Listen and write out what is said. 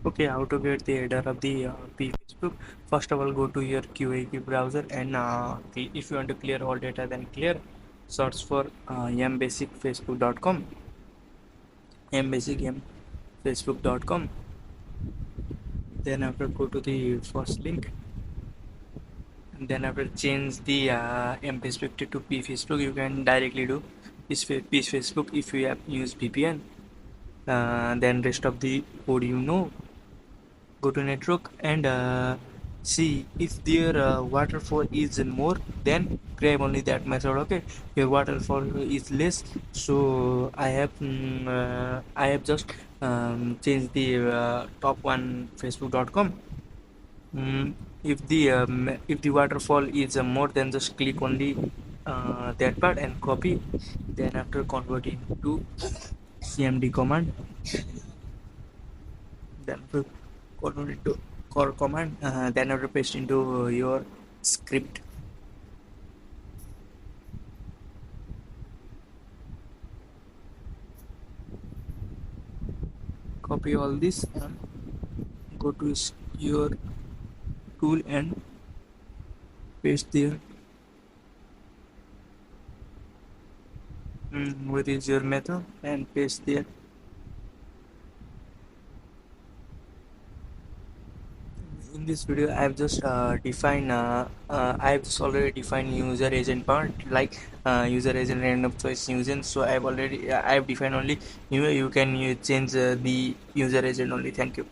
Okay, how to get the header of the Facebook? First of all, go to your QAQ browser and if you want to clear all data, then clear. Search for mbasicfacebook.com, mbasicfacebook.com. Then after go to the first link, and then after change the mfacebook to pfacebook. You can directly do pfacebook if you have used VPN. Then rest of the code go to network and see if their waterfall is more, then grab only that method. Okay, your waterfall is less, so I have just changed the top one facebook.com. If the waterfall is more, then just click only that part and copy. Then after convert into cmd command, then after convert into core command, then after paste into your script. Copy all this and go to your tool and paste there. What is your method and paste there. In this video I've just I've just already defined user agent part, like user agent random choice using. So I've defined only. You can change the user agent only. Thank you.